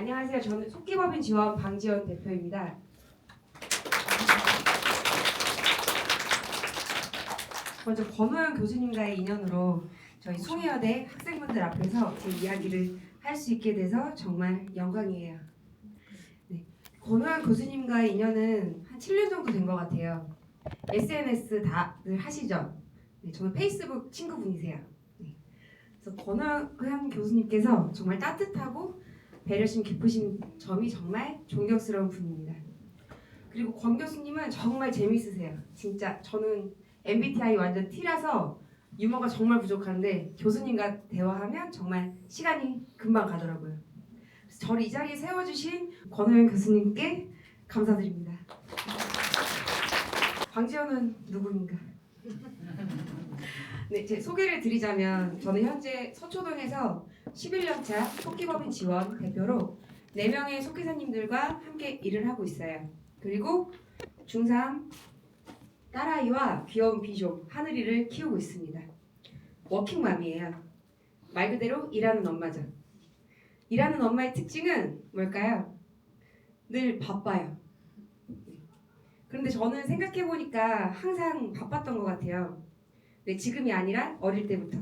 안녕하세요. 저는 속기법인 지원 방지연 대표입니다. 먼저 권호영 교수님과의 인연으로 저희 송혜여대 학생분들 앞에서 제 이야기를 할 수 있게 돼서 정말 영광이에요. 네. 권호영 교수님과의 인연은 한 7년 정도 된 것 같아요. SNS 다들 하시죠? 네, 저는 페이스북 친구분이세요. 네. 그래서 권호영 교수님께서 정말 따뜻하고 배려심 깊으신 점이 정말 존경스러운 분입니다. 그리고 권 교수님은 정말 재밌으세요. 진짜 저는 MBTI 완전 T라서 유머가 정말 부족한데 교수님과 대화하면 정말 시간이 금방 가더라고요. 그래서 저를 이 자리에 세워주신 권호영 교수님께 감사드립니다. 방지연은 누구인가? 네, 제 소개를 드리자면 저는 현재 서초동에서 11년차 속기법인 지원 대표로 4명의 속기사님들과 함께 일을 하고 있어요. 그리고 중3 딸아이와 귀여운 비숑 하늘이를 키우고 있습니다. 워킹맘이에요. 말 그대로 일하는 엄마죠. 일하는 엄마의 특징은 뭘까요? 늘 바빠요. 그런데 저는 생각해보니까 항상 바빴던 것 같아요. 네, 지금이 아니라 어릴 때부터.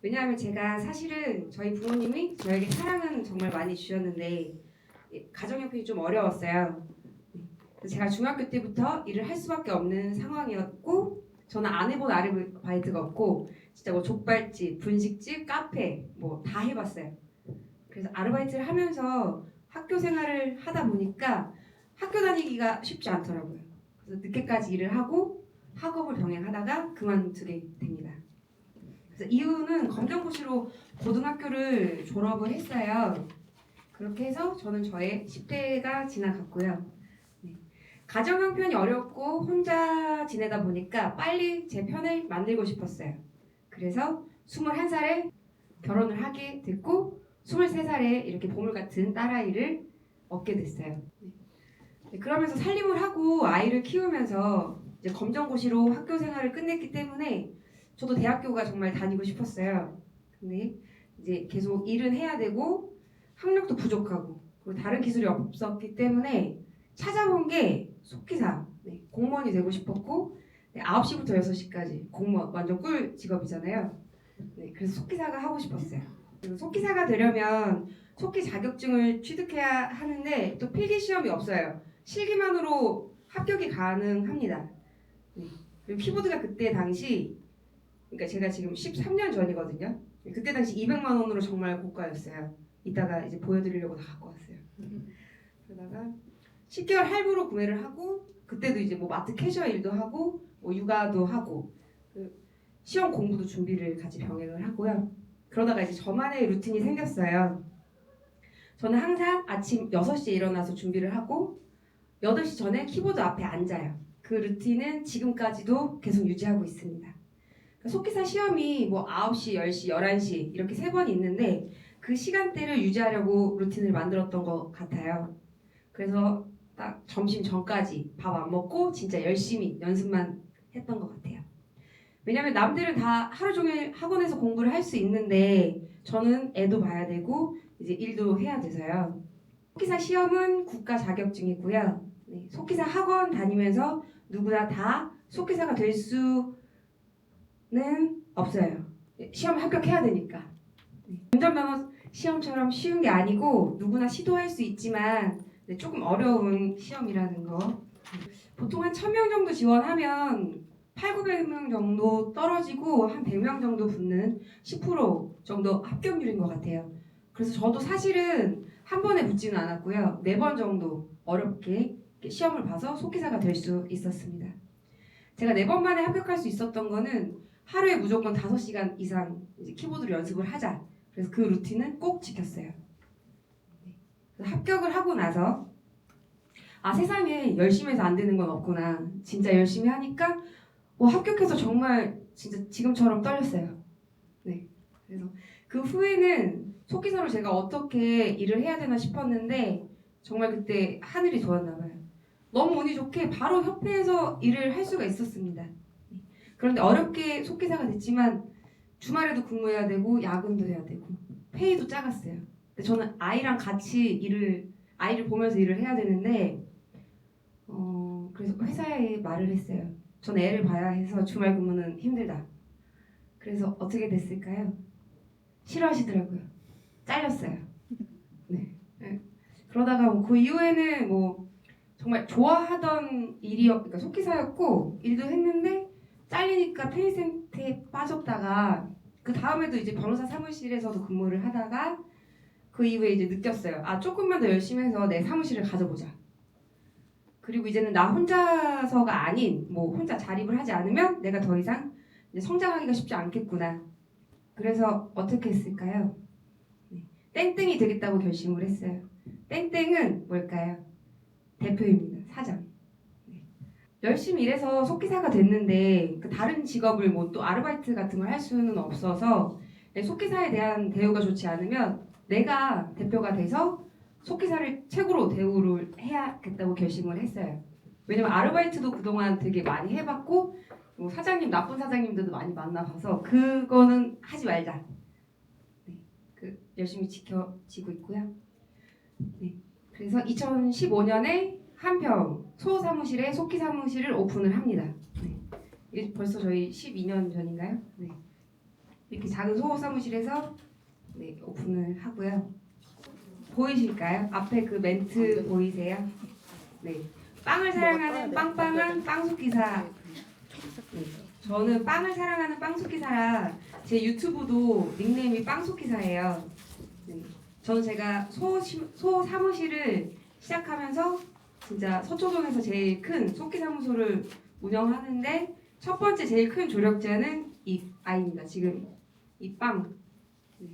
왜냐하면 제가 사실은 저희 부모님이 저에게 사랑은 정말 많이 주셨는데 가정 형편이 좀 어려웠어요. 제가 중학교 때부터 일을 할 수밖에 없는 상황이었고 저는 안 해본 아르바이트가 없고 진짜 뭐 족발집, 분식집, 카페 뭐 다 해봤어요. 그래서 아르바이트를 하면서 학교 생활을 하다 보니까 학교 다니기가 쉽지 않더라고요. 그래서 늦게까지 일을 하고 학업을 병행하다가 그만두게 됩니다. 그래서 이유는 검정고시로 고등학교를 졸업을 했어요. 그렇게 해서 저는 저의 10대가 지나갔고요. 가정 형편이 어렵고 혼자 지내다 보니까 빨리 제 편을 만들고 싶었어요. 그래서 21살에 결혼을 하게 됐고 23살에 이렇게 보물 같은 딸아이를 얻게 됐어요. 그러면서 살림을 하고 아이를 키우면서 이제 검정고시로 학교 생활을 끝냈기 때문에 저도 대학교가 정말 다니고 싶었어요. 근데 이제 계속 일은 해야 되고 학력도 부족하고 그리고 다른 기술이 없었기 때문에 찾아본 게 속기사, 공무원이 되고 싶었고 9시부터 6시까지 공무원, 완전 꿀 직업이잖아요. 그래서 속기사가 하고 싶었어요. 그리고 속기사가 되려면 속기 자격증을 취득해야 하는데 또 필기 시험이 없어요. 실기만으로 합격이 가능합니다. 그리고 키보드가 그때 당시, 그러니까 제가 지금 13년 전이거든요. 그때 당시 200만 원으로 정말 고가였어요. 이따가 이제 보여드리려고 다 갖고 왔어요. 그러다가 10개월 할부로 구매를 하고 그때도 이제 뭐 마트 캐셔 일도 하고 뭐 육아도 하고 시험 공부도 준비를 같이 병행을 하고요. 그러다가 이제 저만의 루틴이 생겼어요. 저는 항상 아침 6시에 일어나서 준비를 하고 8시 전에 키보드 앞에 앉아요. 그 루틴은 지금까지도 계속 유지하고 있습니다. 속기사 시험이 뭐 9시, 10시, 11시 이렇게 3번 있는데 그 시간대를 유지하려고 루틴을 만들었던 것 같아요. 그래서 딱 점심 전까지 밥 안 먹고 진짜 열심히 연습만 했던 것 같아요. 왜냐면 남들은 다 하루 종일 학원에서 공부를 할 수 있는데 저는 애도 봐야 되고 이제 일도 해야 돼서요. 속기사 시험은 국가 자격증이고요. 속기사 학원 다니면서 누구나 다 속기사가 될 수는 없어요. 시험 합격해야 되니까. 운전면허 시험처럼 쉬운 게 아니고 누구나 시도할 수 있지만 조금 어려운 시험이라는 거. 보통 한 1000명 정도 지원하면 800~900명 정도 떨어지고 한 100명 정도 붙는 10% 정도 합격률인 것 같아요. 그래서 저도 사실은 한 번에 붙지는 않았고요. 4번 정도 어렵게 시험을 봐서 속기사가 될 수 있었습니다. 제가 4번 만에 합격할 수 있었던 거는 하루에 무조건 5시간 이상 이제 키보드로 연습을 하자. 그래서 그 루틴은 꼭 지켰어요. 합격을 하고 나서 세상에 열심히 해서 안 되는 건 없구나. 진짜 열심히 하니까 합격해서 정말 진짜 지금처럼 떨렸어요. 그래서 그 후에는 속기사로 제가 어떻게 일을 해야 되나 싶었는데 정말 그때 하늘이 좋았나 봐요. 너무 운이 좋게 바로 협회에서 일을 할 수가 있었습니다. 그런데 어렵게 속기사가 됐지만 주말에도 근무해야 되고 야근도 해야 되고 페이도 작았어요. 근데 저는 아이랑 같이 아이를 보면서 일을 해야 되는데 그래서 회사에 말을 했어요. 전 애를 봐야 해서 주말 근무는 힘들다. 그래서 어떻게 됐을까요? 싫어하시더라고요. 잘렸어요. 네. 네. 그러다가 그 이후에는 뭐 정말 좋아하던 그러니까 속기사였고 일도 했는데 잘리니까 테니스센터에 빠졌다가 그 다음에도 이제 변호사 사무실에서도 근무를 하다가 그 이후에 이제 느꼈어요. 아, 조금만 더 열심히 해서 내 사무실을 가져보자. 그리고 이제는 나 혼자서가 아닌 뭐 혼자 자립을 하지 않으면 내가 더 이상 이제 성장하기가 쉽지 않겠구나. 그래서 어떻게 했을까요? 네. 땡땡이 되겠다고 결심을 했어요. 땡땡은 뭘까요? 대표입니다. 사장. 네. 열심히 일해서 속기사가 됐는데 그 다른 직업을 뭐 또 아르바이트 같은 걸 할 수는 없어서 속기사에 대한 대우가 좋지 않으면 내가 대표가 돼서 속기사를 최고로 대우를 해야겠다고 결심을 했어요. 왜냐면 아르바이트도 그동안 되게 많이 해봤고 뭐 사장님 나쁜 사장님들도 많이 만나봐서 그거는 하지 말자. 네, 열심히 지켜지고 있고요. 네, 그래서 2015년에 한평 소사무실에 속기 사무실을 오픈을 합니다. 네, 이게 벌써 저희 12년 전인가요? 네, 이렇게 작은 소사무실에서 네, 오픈을 하고요. 보이실까요? 앞에 그 멘트 보이세요? 네, 빵을 사랑하는 빵빵한 빵속기사. 네, 저는 빵을 사랑하는 빵속기사라 제 유튜브도 닉네임이 빵속기사예요. 네, 저는 제가 소 사무실을 시작하면서 진짜 서초동에서 제일 큰 속기사무소를 운영하는데 첫 번째 제일 큰 조력자는 이 아이입니다. 지금 이 빵. 네.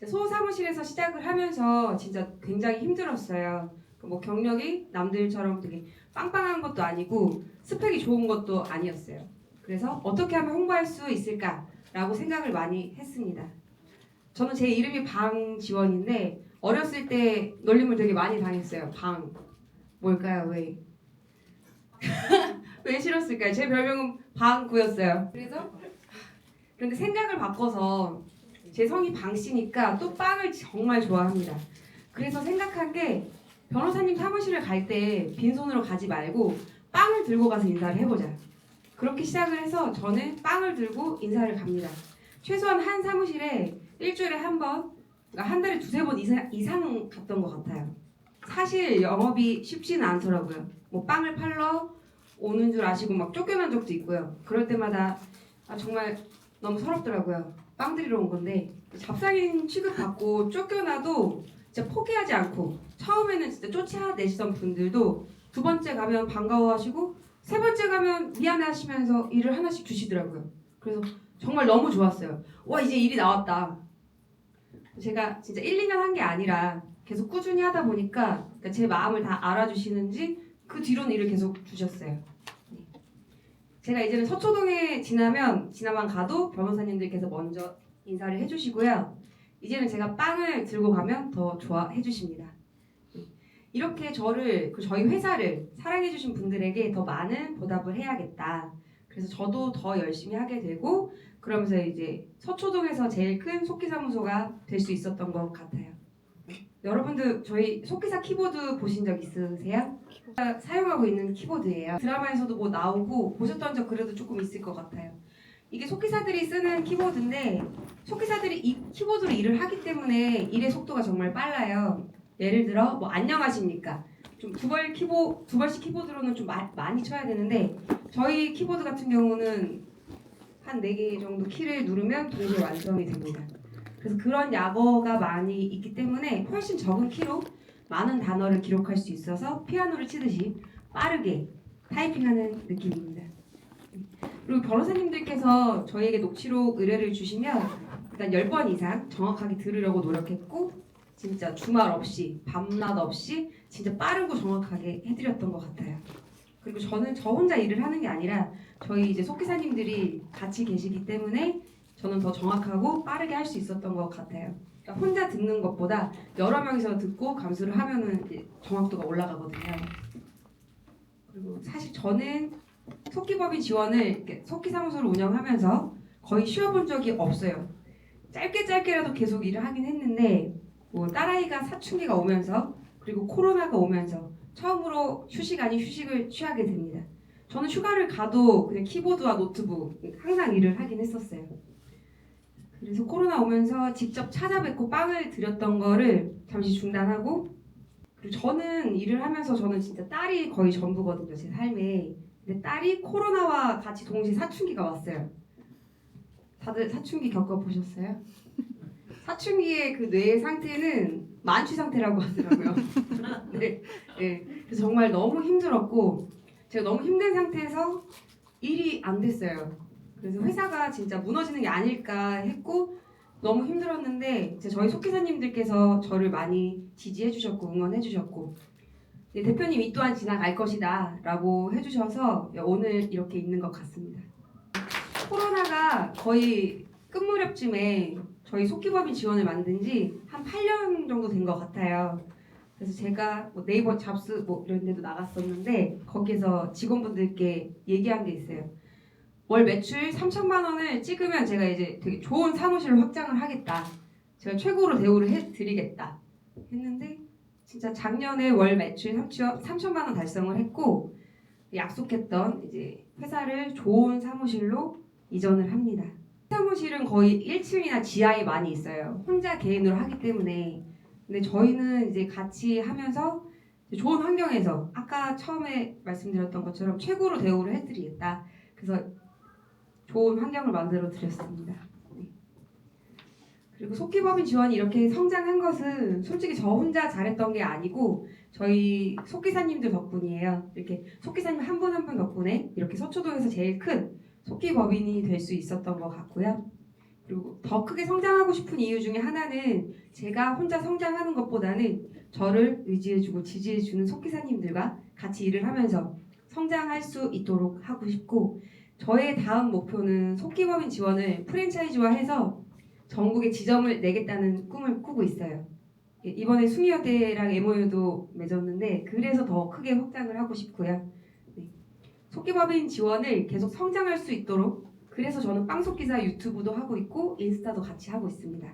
소 사무실에서 시작을 하면서 진짜 굉장히 힘들었어요. 뭐 경력이 남들처럼 되게 빵빵한 것도 아니고 스펙이 좋은 것도 아니었어요. 그래서 어떻게 하면 홍보할 수 있을까라고 생각을 많이 했습니다. 저는 제 이름이 방지원인데 어렸을 때 놀림을 되게 많이 당했어요. 방. 뭘까요? 왜? 왜 싫었을까요? 제 별명은 방구였어요. 그런데 생각을 바꿔서 제 성이 방씨니까 또 빵을 정말 좋아합니다. 그래서 생각한 게 변호사님 사무실을 갈 때 빈손으로 가지 말고 빵을 들고 가서 인사를 해보자. 그렇게 시작을 해서 저는 빵을 들고 인사를 갑니다. 최소한 한 사무실에 일주일에 한 번, 그러니까 한 달에 두세 번 이상 갔던 것 같아요. 사실 영업이 쉽지는 않더라고요. 뭐 빵을 팔러 오는 줄 아시고 막 쫓겨난 적도 있고요. 그럴 때마다 정말 너무 서럽더라고요. 빵 드리러 온 건데 잡상인 취급받고 쫓겨나도 진짜 포기하지 않고 처음에는 진짜 쫓아내시던 분들도 두 번째 가면 반가워하시고 세 번째 가면 미안해하시면서 일을 하나씩 주시더라고요. 그래서 정말 너무 좋았어요. 와, 이제 일이 나왔다. 제가 진짜 1, 2년 한 게 아니라 계속 꾸준히 하다 보니까 제 마음을 다 알아주시는지 그 뒤로는 일을 계속 주셨어요. 제가 이제는 서초동에 지나만 가도 변호사님들께서 먼저 인사를 해주시고요. 이제는 제가 빵을 들고 가면 더 좋아해 주십니다. 이렇게 저희 회사를 사랑해주신 분들에게 더 많은 보답을 해야겠다. 그래서 저도 더 열심히 하게 되고 그러면서 이제 서초동에서 제일 큰 속기사무소가 될 수 있었던 것 같아요. 여러분들 저희 속기사 키보드 보신 적 있으세요? 사용하고 있는 키보드예요. 드라마에서도 뭐 나오고 보셨던 적 그래도 조금 있을 것 같아요. 이게 속기사들이 쓰는 키보드인데 속기사들이 이 키보드로 일을 하기 때문에 일의 속도가 정말 빨라요. 예를 들어 뭐 안녕하십니까 좀 두 벌씩 키보드로는 좀 많이 쳐야 되는데 저희 키보드 같은 경우는 한 4개 정도 키를 누르면 동시에 완성이 됩니다. 그래서 그런 약어가 많이 있기 때문에 훨씬 적은 키로 많은 단어를 기록할 수 있어서 피아노를 치듯이 빠르게 타이핑하는 느낌입니다. 그리고 변호사님들께서 저희에게 녹취록 의뢰를 주시면 일단 10번 이상 정확하게 들으려고 노력했고 진짜 주말 없이 밤낮 없이 진짜 빠르고 정확하게 해드렸던 것 같아요. 그리고 저는 저 혼자 일을 하는 게 아니라 저희 이제 속기사님들이 같이 계시기 때문에 저는 더 정확하고 빠르게 할 수 있었던 것 같아요. 그러니까 혼자 듣는 것보다 여러 명이서 듣고 감수를 하면은 이제 정확도가 올라가거든요. 그리고 사실 저는 속기법인 지원을 속기사무소를 운영하면서 거의 쉬어본 적이 없어요. 짧게라도 계속 일을 하긴 했는데 뭐 딸아이가 사춘기가 오면서 그리고 코로나가 오면서 처음으로 휴식 아닌 휴식을 취하게 됩니다. 저는 휴가를 가도 그냥 키보드와 노트북 항상 일을 하긴 했었어요. 그래서 코로나 오면서 직접 찾아뵙고 빵을 드렸던 거를 잠시 중단하고, 그리고 저는 일을 하면서 저는 진짜 딸이 거의 전부거든요, 제 삶에. 근데 딸이 코로나와 같이 동시에 사춘기가 왔어요. 다들 사춘기 겪어보셨어요? 사춘기의 그 뇌 상태는 만취 상태라고 하더라고요. 네, 네. 그래서 정말 너무 힘들었고 제가 너무 힘든 상태에서 일이 안 됐어요. 그래서 회사가 진짜 무너지는 게 아닐까 했고 너무 힘들었는데 저희 속기사님들께서 저를 많이 지지해 주셨고 응원해 주셨고 대표님 이 또한 지나갈 것이다 라고 해주셔서 오늘 이렇게 있는 것 같습니다. 코로나가 거의 끝 무렵쯤에 저희 속기법인 지원을 만든 지 한 8년 정도 된 것 같아요. 그래서 제가 뭐 네이버 잡스 뭐 이런 데도 나갔었는데 거기에서 직원분들께 얘기한 게 있어요. 월 매출 3천만 원을 찍으면 제가 이제 되게 좋은 사무실을 확장을 하겠다. 제가 최고로 대우를 해드리겠다. 했는데 진짜 작년에 월 매출 3천만 원 달성을 했고 약속했던 이제 회사를 좋은 사무실로 이전을 합니다. 사무실은 거의 1층이나 지하에 많이 있어요. 혼자 개인으로 하기 때문에. 근데 저희는 이제 같이 하면서 좋은 환경에서 아까 처음에 말씀드렸던 것처럼 최고로 대우를 해드리겠다. 그래서 좋은 환경을 만들어 드렸습니다. 네. 그리고 속기법인 지원이 이렇게 성장한 것은 솔직히 저 혼자 잘했던 게 아니고 저희 속기사님들 덕분이에요. 이렇게 속기사님 한 분 한 분 덕분에 이렇게 서초동에서 제일 큰 속기법인이 될 수 있었던 것 같고요. 그리고 더 크게 성장하고 싶은 이유 중에 하나는 제가 혼자 성장하는 것보다는 저를 의지해주고 지지해주는 속기사님들과 같이 일을 하면서 성장할 수 있도록 하고 싶고 저의 다음 목표는 속기법인 지원을 프랜차이즈화해서 전국에 지점을 내겠다는 꿈을 꾸고 있어요. 이번에 숭이여대랑 MOU도 맺었는데 그래서 더 크게 확장을 하고 싶고요. 네. 속기법인 지원을 계속 성장할 수 있도록 그래서 저는 빵속기사 유튜브도 하고 있고 인스타도 같이 하고 있습니다.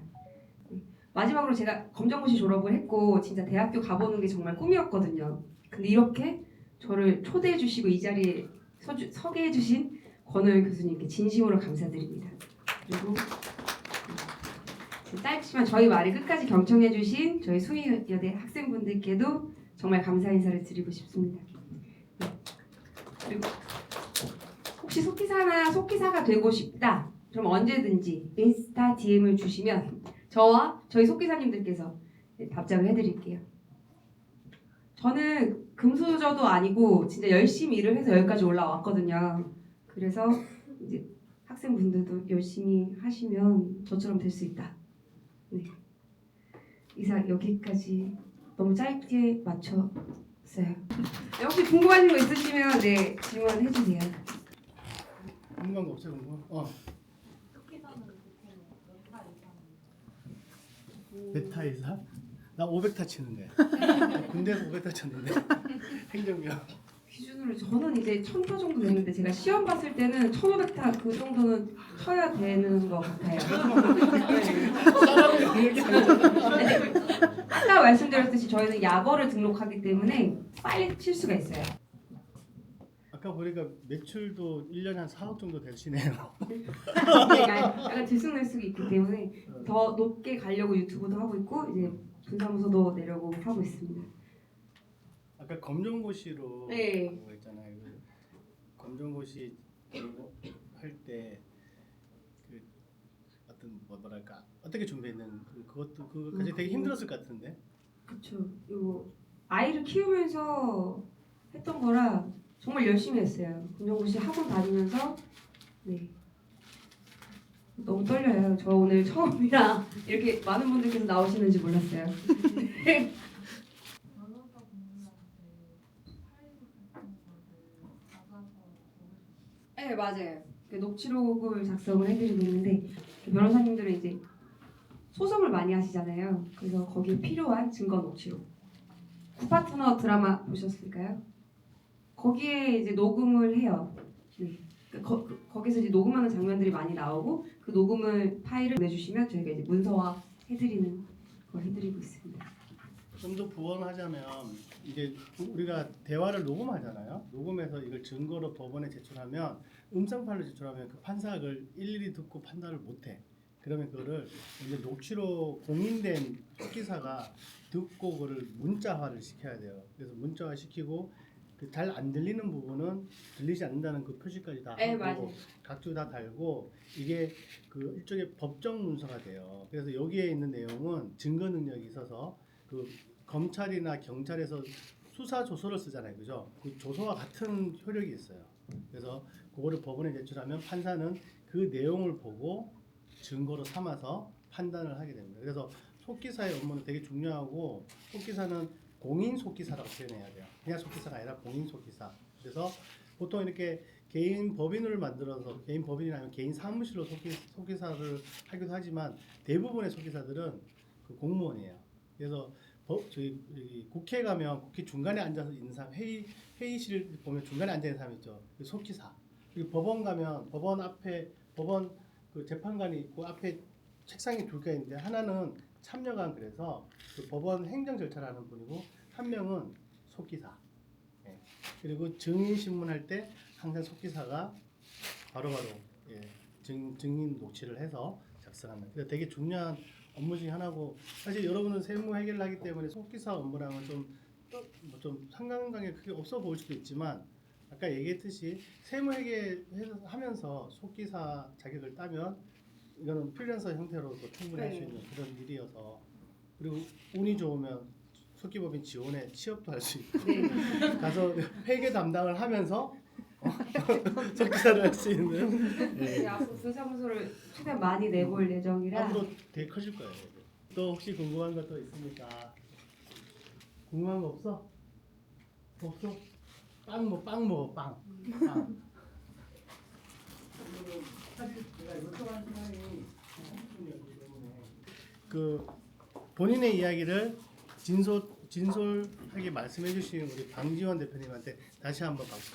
네. 마지막으로 제가 검정고시 졸업을 했고 진짜 대학교 가보는 게 정말 꿈이었거든요. 근데 이렇게 저를 초대해 주시고 이 자리에 서게 해주신 권호연 교수님께 진심으로 감사드립니다. 그리고 짧지만 저희 말을 끝까지 경청해 주신 저희 숭이여대 학생분들께도 정말 감사 인사를 드리고 싶습니다. 네. 그리고 혹시 속기사나 속기사가 되고 싶다 그럼 언제든지 인스타 DM을 주시면 저와 저희 속기사님들께서 답장을 해드릴게요. 저는 금수저도 아니고 진짜 열심히 일을 해서 여기까지 올라왔거든요. 그래서 이제 학생분들도 열심히 하시면 저처럼 될 수 있다. 네. 이상 여기까지 너무 짧게 맞췄어요. 네, 혹시 궁금하신 거 있으시면 네 질문해 주세요. 궁금한 거 없어요? 궁금한? 베타 이사? 나 500타 치는데. 군대에서 500타 쳤는데. 행정병. 기준으로 저는 이제 1000타 정도 되는데 제가 시험 봤을 때는 1500타 그 정도는 쳐야 되는 것 같아요. 아까 말씀드렸듯이 저희는 약어를 등록하기 때문에 빨리 칠 수가 있어요. 아까 보니까 매출도 1년에 한 4억 정도 되시네요. 약간 들쑥날쑥이 있기 때문에 더 높게 가려고 유튜브도 하고 있고 이제 분사무소도 내려고 하고 있습니다. 아까 검정고시로 네. 그거 있잖아요. 그 검정고시 할 때 그 어떤 뭐랄까 어떻게 준비했는 그것도 그거 되게 힘들었을 것 같은데. 그렇죠. 이거 아이를 키우면서 했던 거라 정말 열심히 했어요. 검정고시 학원 다니면서 네. 너무 떨려요. 저 오늘 처음이라 이렇게 많은 분들께서 나오시는지 몰랐어요. 네 맞아요. 녹취록을 작성을 해드리고 있는데 변호사님들은 이제 소송을 많이 하시잖아요. 그래서 거기에 필요한 증거 녹취록. 구파트너 드라마 보셨을까요? 거기에 이제 녹음을 해요. 네. 거기서 이제 녹음하는 장면들이 많이 나오고 그 녹음을 파일을 내주시면 저희가 이제 문서화 해드리는 해드리고 있습니다. 좀 더 부원하자면 이제 우리가 대화를 녹음하잖아요. 녹음해서 이걸 증거로 법원에 제출하면 음성 파일로 제출하면 그 판사가 그걸 일일이 듣고 판단을 못해. 그러면 그거를 이제 녹취로 공인된 속기사가 듣고 그거를 문자화를 시켜야 돼요. 그래서 문자화 시키고 그 잘 안 들리는 부분은 들리지 않는다는 그 표시까지 다 네, 하고 맞아요. 각주 다 달고 이게 그 일종의 법정 문서가 돼요. 그래서 여기에 있는 내용은 증거 능력이 있어서 그 검찰이나 경찰에서 수사 조서를 쓰잖아요, 그죠? 그 조서와 같은 효력이 있어요. 그래서 그거를 법원에 제출하면 판사는 그 내용을 보고 증거로 삼아서 판단을 하게 됩니다. 그래서 속기사의 업무는 되게 중요하고 속기사는 공인 속기사라고 표현해야 돼요. 그냥 속기사가 아니라 공인 속기사. 그래서 보통 이렇게 개인 법인을 만들어서 개인 법인이나 아니면 개인 사무실로 속기사를 하기도 하지만 대부분의 속기사들은 그 공무원이에요. 그래서 저희 국회 가면 국회 중간에 앉아서 있는 사람 회의실 보면 중간에 앉아 있는 사람 있죠. 그 속기사. 그리고 법원 가면 법원 앞에 법원 그 재판관이 있고 앞에 책상이 두 개 있는데 하나는 참여관 그래서 그 법원 행정 절차를 하는 분이고 한 명은 속기사. 예. 그리고 증인 신문할 때 항상 속기사가 바로바로 예, 증인 녹취를 해서 작성하는. 그래서 되게 중요한 업무 중에 하나고 사실 여러분은 세무 해결을 하기 때문에 속기사 업무랑은 좀 상관관계 크게 없어 보일 수도 있지만 아까 얘기했듯이 세무 해결하면서 속기사 자격을 따면 이거는 프리랜서 형태로도 충분히 할 수 있는 그런 일이어서 그리고 운이 좋으면 속기법인 지원에 취업도 할 수 있고 가서 회계 담당을 하면서 속기사를 할 수 있는 네, 앞으로 분사무소를 최대한 많이 내볼 예정이라 앞으로 되게 커질 거예요. 또 혹시 궁금한 것도 있습니까? 궁금한 거 없어? 없어? 빵 먹어 빵. 사실 제가 요청한 시간이 30분이었기 때문에 그 본인의 이야기를 진솔하게 말씀해 주신 우리 방지원 대표님한테 다시 한번 박수.